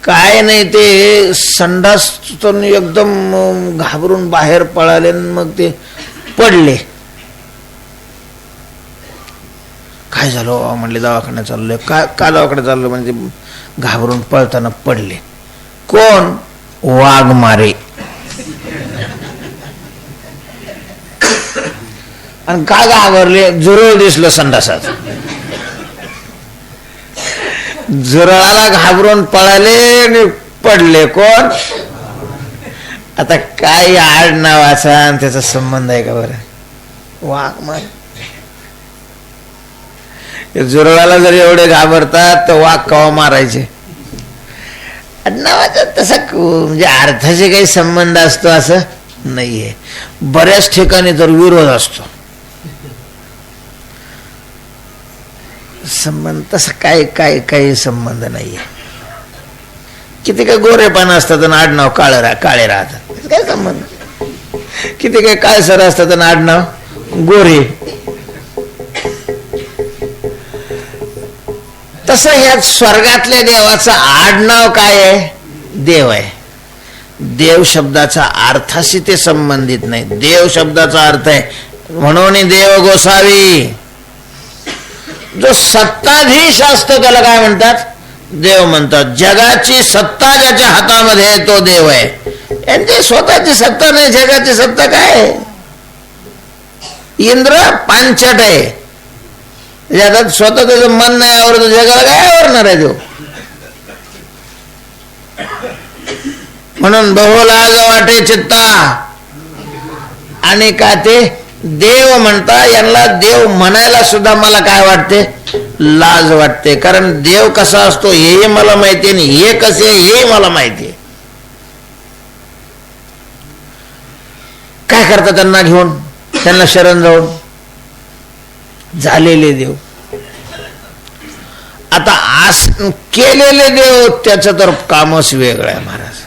काय नाही. ते संडासतून एकदम घाबरून बाहेर पळाले, मग ते पडले. काय झालं म्हणले, दवाखान्यात चाललोय. का दवाखान्यात चाललो म्हणजे घाबरून पळताना पडले. कोण? वाघमारे. आणि का घाबरले? झुरळ दिसलं संडासात. झुरळाला घाबरून पळाले आणि पडले. कोण? आता काय आडनावाचा आणि त्याचा संबंध आहे का बरं? वाघमारे. झुरळाला जर एवढे घाबरतात तर वाघ कवा मारायचे? आडनावाचा तसा म्हणजे अर्थाचे काही संबंध असतो असं नाहीये. बऱ्याच ठिकाणी तर विरोध असतो. संबंध तसा काही संबंध नाहीये. किती काय गोरेपान असतात आणि आडनाव काळे राहतात, काय संबंध? किती काय काळसर असतात आणि आडनाव गोरे. तसं ह्या स्वर्गातल्या देवाचं आडनाव काय आहे? देव आहे. देव शब्दाचा अर्थाशी ते संबंधित नाही. देव शब्दाचा अर्थ आहे म्हणून देव गोसावी. जो सत्ताधीश असतो त्याला काय म्हणतात? देव म्हणतात. जगाची सत्ता ज्याच्या हातामध्ये आहे तो देव आहे. यांची स्वतःची सत्ता नाही, जगाची सत्ता काय? इंद्र पांचट आहे, जगात स्वतः त्याचं मन नाही आवडत, जगाला काय आवडणार आहे तो? म्हणून बहुलाग वाटे चित्ता आणि का ते देव म्हणता. यांना देव म्हणायला सुद्धा मला काय वाटते? लाज वाटते. कारण देव कसा असतो हेही मला माहिती आहे, हे कसे हेही मला माहिती आहे. काय करता त्यांना घेऊन, त्यांना शरण जाऊन? झालेले देव. आता केलेले देव त्याचं तर कामच वेगळं आहे महाराज.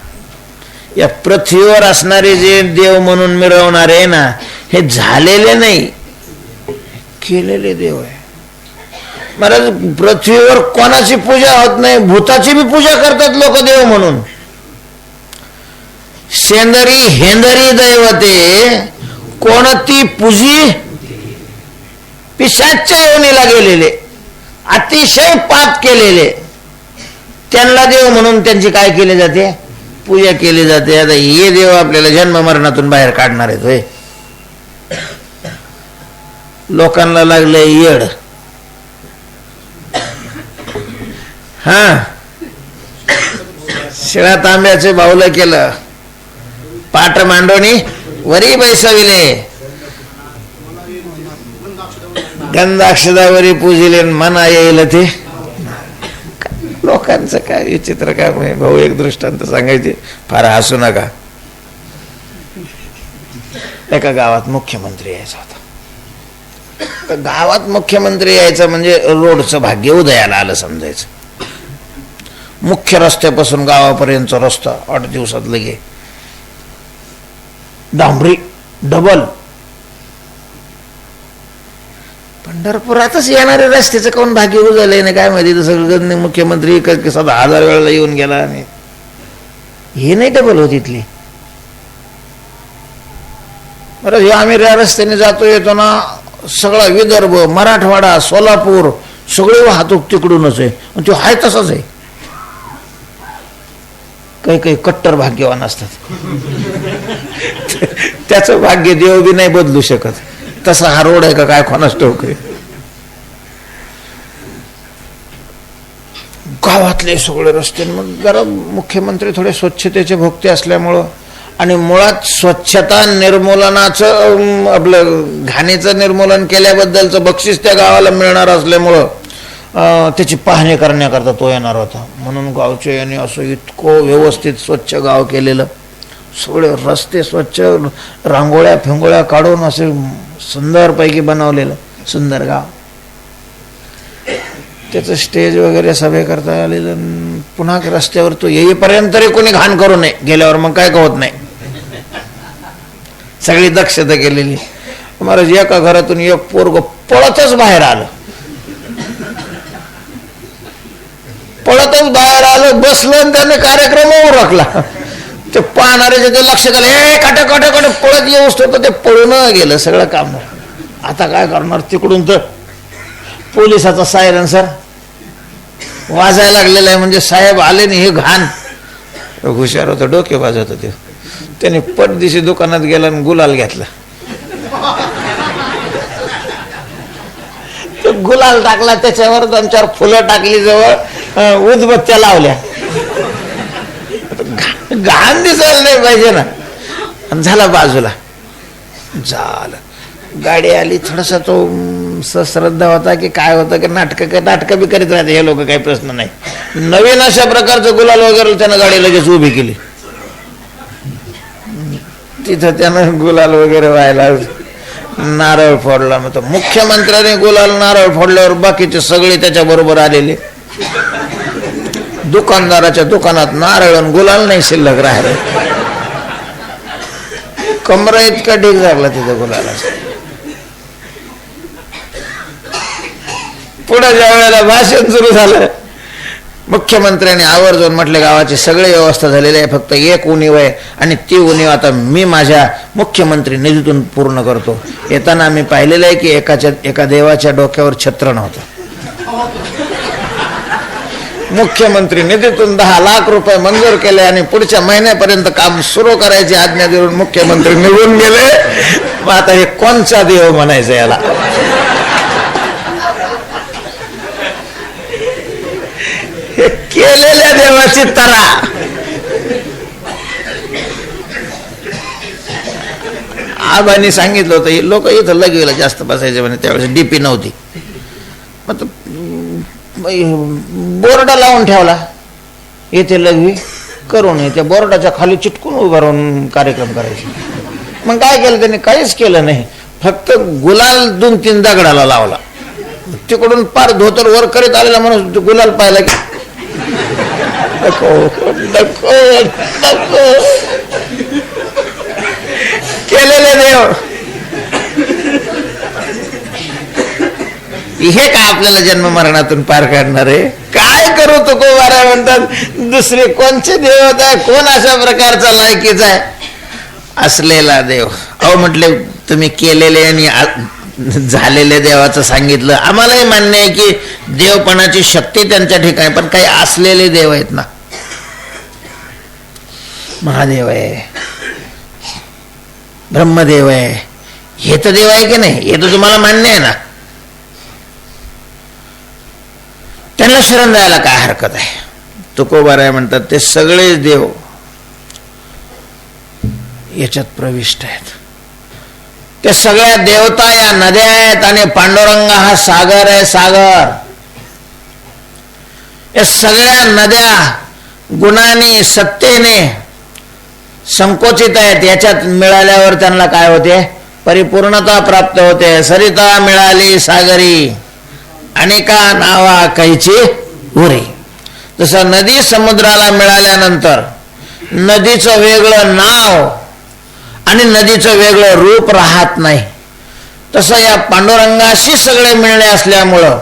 या पृथ्वीवर असणारे जे देव म्हणून मिरवणारे आहे ना, हे झालेले नाही, केलेले देव आहे महाराज. पृथ्वीवर कोणाची पूजा होत नाही, भूताची बी पूजा करतात लोक देव म्हणून. शेंदरी हेंदरी दैवते कोणती पूजी? पिशाच्या योनीला गेलेले, अतिशय पाप केलेले, त्यांना देव म्हणून त्यांची काय केली जाते? पूजा केली जाते. आता हे देव आपल्याला जन्म मरणातून बाहेर काढणार आहेत होय? लोकांना लागले येड. हा, शिळा तांब्याचे बाहुलं केलं, पाठ मांडवणी वरी बैसविले, गंधाक्षदावरी पूजिले, मना येईल ते. लोकांचं काय विचित्र काम आहे भाऊ. एक दृष्टांत सांगायचे, फार हसू नका. एका गावात मुख्यमंत्री यायचा होता. गावात मुख्यमंत्री यायचं म्हणजे रोडचं भाग्य उदयाला आलं समजायचं. मुख्य रस्त्यापासून गावापर्यंतचा रस्ता 8 दिवसात लगे डांबरी डबल. पंढरपुरातच येणारे रस्त्याचं कोण भाग्य उजळलंय ना काय माहिती. सगळं मुख्यमंत्री 1000 वेळेला येऊन गेला आणि हे नाही डबल होत इथली. बरं, आम्ही या रस्त्याने जातो येतो ना, सगळा विदर्भ, मराठवाडा, सोलापूर सगळे वाहतूक तिकडूनच आहे. आणि तो हाय तसाच आहे. काही काही कट्टर भाग्यवान असतात. त्याचं भाग्य देव बी नाही बदलू शकत. तसा हा रोड आहे का काय कोणास ठाऊक आहे. गावातले सगळे रस्ते, मग जरा मुख्यमंत्री थोडे स्वच्छतेचे भोक्ते असल्यामुळं आणि मुळात स्वच्छता निर्मूलनाचं आपलं घाणीचं निर्मूलन केल्याबद्दलचं बक्षीस त्या गावाला मिळणार असल्यामुळं त्याची पाहणी करण्याकरता तो येणार होता. म्हणून गावचे यांनी असं इतकं व्यवस्थित स्वच्छ गाव केलेलं, सगळे रस्ते स्वच्छ, रांगोळ्या फिंगोळ्या काढून असे सुंदरपैकी बनवलेलं सुंदर गाव. त्याचं स्टेज वगैरे सभे करता आलेलं. पुन्हा रस्त्यावर तो येईपर्यंत तरी कोणी घाण करू नये, गेल्यावर मग काय का होत नाही. सगळी दक्षता केलेली. महाराज एका घरातून एक पोरग पळतच बाहेर आलं, पळतच बाहेर आलं, बसलं आणि त्याने कार्यक्रम उरकला. ते पाहणारे ते लक्ष केलं, हे काट काट काट पळत येऊच होतं, ते पळून गेलं सगळं काम. आता काय करणार, तिकडून तर पोलिसाचा सायरन सर वाजायला लागलेला आहे. म्हणजे साहेब आले नाही, हे घाण. हुशार होतं, डोके वाजवत होते. त्याने पटदिशी दुकानात गेला आणि गुलाल घेतला. तो गुलाल टाकला, त्याच्यावर 2-4 फुलं टाकली, जवळ उदबत्त्या लावल्या. घाण दिसायला नाही पाहिजे ना. आणि झाला बाजूला. झालं, गाडी आली. थोडासा तो श्रद्धा होता की काय होतं की नाटक बी करीत राहते हे लोक, काही प्रश्न नाही. नवीन अशा प्रकारचं गुलाल वगैरे त्यानं गाडी लगेच उभी केली. तिथं त्यानं गुलाल वगैरे व्हायला नारळ फोडला. मग मुख्यमंत्र्याने गुलाल नारळ फोडल्यावर बाकीचे सगळे त्याच्या बरोबर आलेले. दुकानदाराच्या दुकानात नारळ आणि गुलाल नाही शिल्लक राहिले. कमरा इतका ढीक झाला तिथं गुलालाचा. पुढे ज्या वेळेला भाषण सुरू झालं, मुख्यमंत्र्यांनी आवर्जून म्हटले, गावाची सगळी व्यवस्था झालेली आहे, फक्त एक उणीव आहे आणि ती उणीव आता मी माझ्या मुख्यमंत्री निधीतून पूर्ण करतो. येताना आम्ही पाहिलेलं आहे की एका देवाच्या डोक्यावर छत्र नव्हतं. मुख्यमंत्री निधीतून 10 लाख रुपये मंजूर केले आणि पुढच्या महिन्यापर्यंत काम सुरू करायची आज्ञा देऊन मुख्यमंत्री निघून गेले. मग आता हे कोणचा देव म्हणायचं याला. केलेल्या देवाची तरा. आबांनी सांगितलं होतं लोक इथं लगेला जास्त बसायचे म्हणे, त्यावेळेस डीपी नव्हती. मग बोर्ड लावून ठेवला, येथे लघवी करू नये. त्या बोर्डाच्या खाली चिटकून उभं राहून कार्यक्रम करायचे. मग काय केलं त्यांनी, काहीच केलं नाही, फक्त गुलाल 2-3 दगडाला लावला. तिकडून पार धोतर वर करीत आलेला म्हणून गुलाल पाहिला की केलेले देव. हे काय आपल्याला जन्म मरणातून पार काढणार आहे. काय करू तुकोबारा म्हणतात. दुसरे कोणचे देव होत आहे, कोण अशा प्रकारचा लायकीचा आहे असलेला देव. अहो म्हटले तुम्ही केलेले आणि झालेल्या देवाचं सांगितलं. आम्हालाही मान्य आहे की देवपणाची शक्ती त्यांच्या ठिकाणी, पण काही असलेले देव आहेत ना. महादेव आहे, ब्रह्मदेव आहे, हे तर देव आहे की नाही, हे तर तुम्हाला मान्य आहे ना. त्यांना शरण जायला काय हरकत आहे. तुकोबाराय म्हणतात ते सगळे देव याच्यात प्रविष्ट आहेत. ते सगळ्या देवता या नद्या आहेत आणि पांडुरंग हा सागर आहे. सागर. या सगळ्या नद्या गुणाने सत्तेने संकोचित आहेत. याच्यात मिळाल्यावर त्यांना काय होते, परिपूर्णता प्राप्त होते. सरिता मिळाली सागरी, अनेका नावा कैची उरी. जसं नदी समुद्राला मिळाल्यानंतर नदीचं वेगळं नाव आणि नदीचं वेगळं रूप राहत नाही, तसं या पांडुरंगाशी सगळे मिळणे असल्यामुळं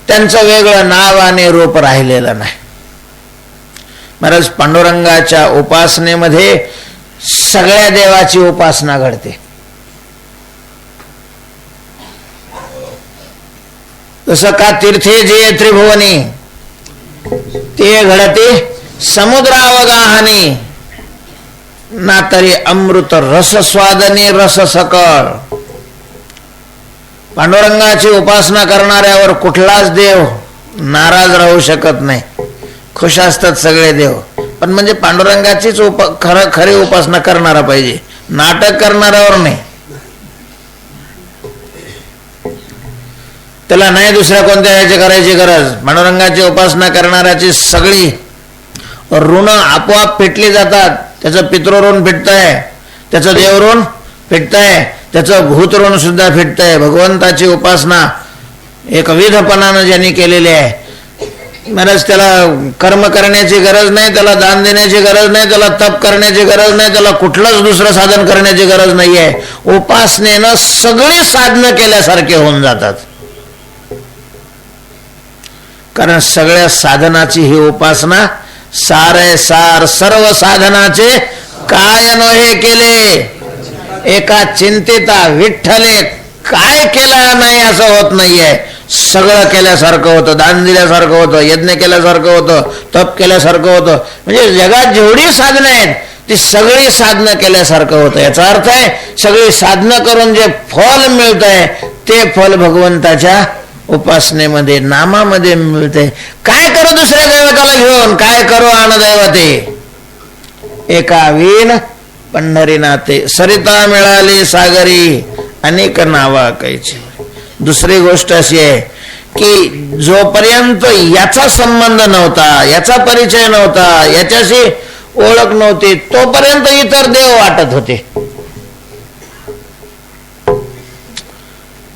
त्यांचं वेगळं नाव आणि रूप राहिलेलं नाही. महाराज पांडुरंगाच्या उपासनेमध्ये सगळ्या देवाची उपासना घडते. जसं का तीर्थे जे त्रिभुवनी ते घडते समुद्रावगाहनी ना तरी अमृत रस स्वादनी रस सकळ. पांडुरंगाची उपासना करणाऱ्यावर कुठलाच देव नाराज राहू शकत नाही. खुश असतात सगळे देव, पण म्हणजे पांडुरंगाचीच खरी उपासना करणारा पाहिजे, नाटक करणाऱ्यावर नाही. त्याला नाही दुसऱ्या कोणत्या ह्याची करायची गरज. पांडुरंगाची उपासना करणाऱ्याची सगळी ऋण आपोआप फेटली जातात. त्याचं पितृऋण फिटतंय, त्याचं देवऋण फिटतंय, त्याचं भूतऋण सुद्धा फिटतंय. भगवंताची उपासना एकविधपणानं ज्यांनी केलेली आहे, महाराज त्याला कर्म करण्याची गरज नाही, त्याला दान देण्याची गरज नाही, त्याला तप करण्याची गरज नाही, त्याला कुठलंच दुसरं साधन करण्याची गरज नाही आहे. उपासनेनं सगळी साधनं केल्यासारखे होऊन जातात. कारण सगळ्या साधनाची ही उपासना सार आहे. सार सर्व साधनाचे काय नोहे केले, एका चिंतिता विठ्ठले काय केलं नाही असं होत नाहीये. सगळं केल्यासारखं होतं, दान दिल्यासारखं होतं, यज्ञ केल्यासारखं होतं, तप केल्यासारखं होतं. म्हणजे जगात जेवढी साधनं आहेत ती सगळी साधनं केल्यासारखं होतं. याचा अर्थ आहे सगळी साधनं करून जे फल मिळतंय ते फल भगवंताच्या उपासनेमध्ये नामामध्ये मिळते. काय करू दुसऱ्या दैवताला घेऊन, काय करू आण दैवते, एका वीण पंढरीनाथे सरिता मिळाली सागरी अनेक नावा कैची. दुसरी गोष्ट अशी आहे की जोपर्यंत याचा संबंध नव्हता, याचा परिचय नव्हता, याच्याशी ओळख नव्हती, तोपर्यंत इतर देव वाटत होते.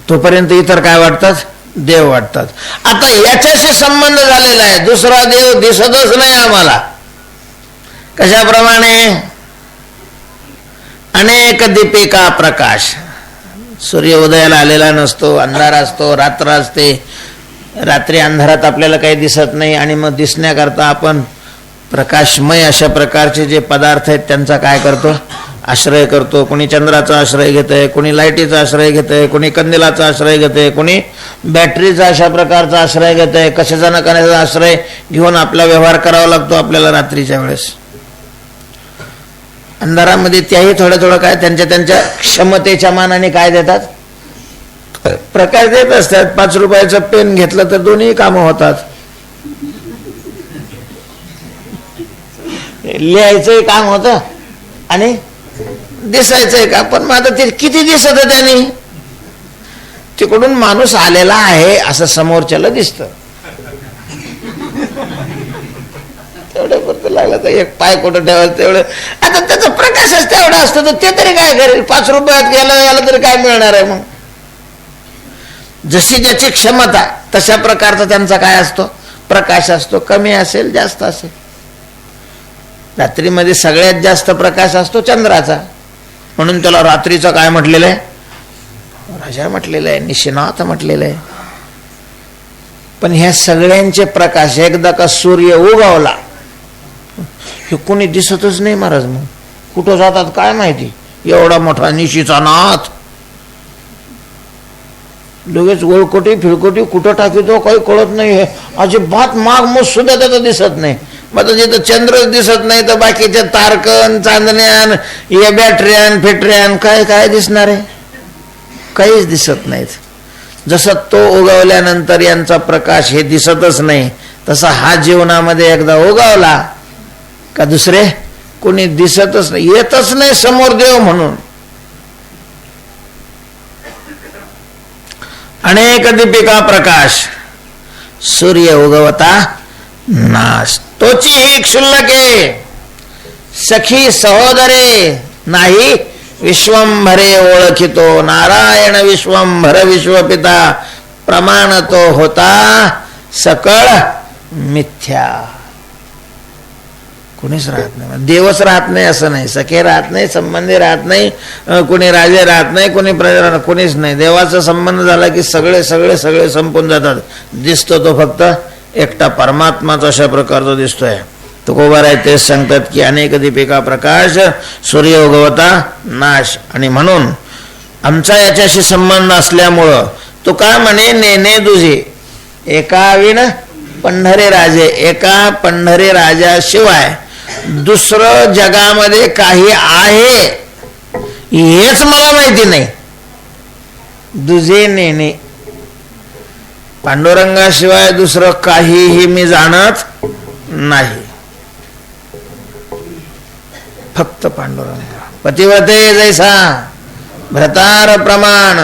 तोपर्यंत इतर काय वाटतात, देव वाटतात. आता याच्याशी संबंध झालेला आहे, दुसरा देव दिसतच नाही आम्हाला. कशाप्रमाणे, अनेक दीपिका प्रकाश. सूर्य उदयाला आलेला नसतो, अंधार असतो, रात्र असते. रात्री अंधारात आपल्याला काही दिसत नाही आणि मग दिसण्याकरता आपण प्रकाशमय अशा प्रकारचे जे पदार्थ आहेत त्यांचा काय करतो, आश्रय करतो. कोणी चंद्राचा आश्रय घेतंय, कोणी लाईटीचा आश्रय घेतंय, कोणी कंदिलाचा आश्रय घेतंय, कोणी बॅटरीचा अशा प्रकारचा आश्रय घेतंय. कशाचा ना कशाचा आश्रय घेऊन आपला व्यवहार करावा लागतो आपल्याला रात्रीच्या वेळेस. अंधारामध्ये त्याही थोडं थोडं काय त्यांच्या त्यांच्या क्षमतेच्या मानाने काय देतात, प्रकाश देत असतात. 5 रुपयाचं पेन घेतलं तर दोन्ही कामं होतात. लिहायचंही काम होतं आणि दिसायचंय का. पण मग आता ते किती दिसत त्यांनी, तिकडून माणूस आलेला आहे असं समोरच्याला दिसतं. तेवढं परत लागलं तर एक पाय कुठं ठेवायचं तेवढं. आता त्याचा प्रकाशच तेवढा असतो तर ते तरी काय करेल. 5 रुपयात गेला तरी काय मिळणार आहे. मग जशी ज्याची क्षमता तशा प्रकारचा त्यांचा काय असतो, प्रकाश असतो. कमी असेल जास्त असेल. रात्रीमध्ये सगळ्यात जास्त प्रकाश असतो चंद्राचा, म्हणून त्याला रात्रीचं काय म्हटलेलं आहे, राजा म्हटलेलं आहे, निशिनाथ म्हटलेलं आहे. पण ह्या सगळ्यांचे प्रकाश एकदा का सूर्य उगवला हे कोणी दिसतच नाही महाराज. मग कुठं जातात काय माहिती. एवढा मोठा निशीचा नाथ लगेच गोळकोटी फिरकोटी कुठं टाकीतो काही कळत नाही. अजिबात माग मूस सुद्धा त्याचं दिसत नाही. मग जिथं चंद्रच दिसत नाही तर बाकीच्या तारकन चांदण्यान या बॅटऱ्यान फेटऱ्यान काय काय दिसणार आहे, काहीच दिसत नाहीत. जसं तो उगवल्यानंतर यांचा प्रकाश हे दिसतच नाही, तसा हा जीवनामध्ये एकदा उगवला का दुसरे कोणी दिसतच नाही, येतच नाही समोर देव म्हणून. अनेक दीपिका प्रकाश सूर्य उगवता नाश. तोची ही क्षुल्लके सखी सहोदरे नाही विश्वंभरे ओळखितो. नारायण विश्वंभर विश्वपिता प्रमाण तो होता सकळ मिथ्या. कोणीच राहत नाही, देवच राहत नाही असं नाही, सखे राहत नाही, संबंधी राहत नाही, कोणी राजे राहत नाही, कोणी प्रजा राहत, कोणीच नाही. देवाचा संबंध झाला की सगळे सगळे सगळे संपून जातात. दिसतो तो फक्त एकटा परमात्माच अशा प्रकारचा दिसतोय. तुकोबार आहे तेच सांगतात की अनेक दीपिका प्रकाश सूर्य उगवता नाश. आणि म्हणून आमचा याच्याशी संबंध असल्यामुळं तो काय म्हणे, नेने दुजे एका विण पंढरी राजे, एका पंढरी राजाशिवाय दुसरं जगामध्ये काही आहे हेच मला माहिती नाही. दुजे नेणे, पांडुरंगाशिवाय दुसरं काहीही मी जाणत नाही, फक्त पांडुरंग. पतिव्रते जैसा भ्रतार प्रमाण,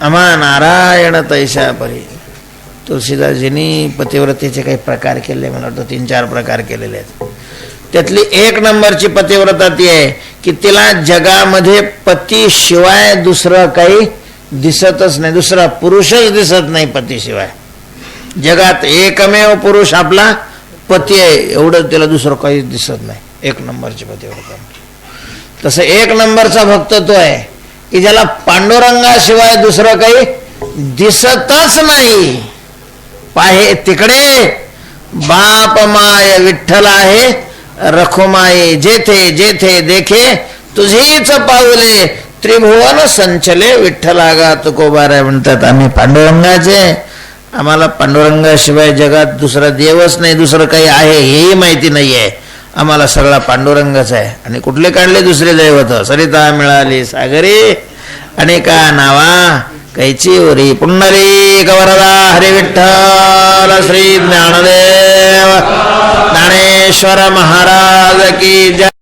अमा नारायण तैसा परी. तुळशीदासजींनी पतिव्रतेचे काही प्रकार केले, मला वाटतं 3-4 प्रकार केलेले आहेत. त्यातली 1 नंबरची पतिव्रता ती आहे की तिला जगामध्ये पतीशिवाय दुसरं काही दिसतच नाही, दुसरा पुरुषच दिसत नाही पतीशिवाय. जगात एकमेव पुरुष आपला पती आहे, एवढं तिला दुसरं काही दिसत नाही. 1 नंबरची पतिव्रता. तसं 1 नंबरचा भक्त तो आहे की ज्याला पांडुरंगाशिवाय दुसरं काही दिसतच नाही. पाहे तिकडे बाप माय विठ्ठल आहे, रखुमाये जेथे जेथे देखे तुझीच पाऊले, त्रिभुवन संचले विठ्ठलागा तुकोबारा. म्हणतात आम्ही पांडुरंगाचे, आम्हाला पांडुरंगाशिवाय जगात दुसरा देवच नाही, दुसरं काही आहे हेही माहिती नाही आहे. आम्हाला सगळा पांडुरंगच आहे. आणि कुठले काढले दुसरे दैवत? सरिता मिळाली सागरी अनेका नावा कैची उरी. पुंडलिक वरदा हरी विठ्ठल श्री ज्ञानदेव ज्ञानेश्वर महाराज की जय.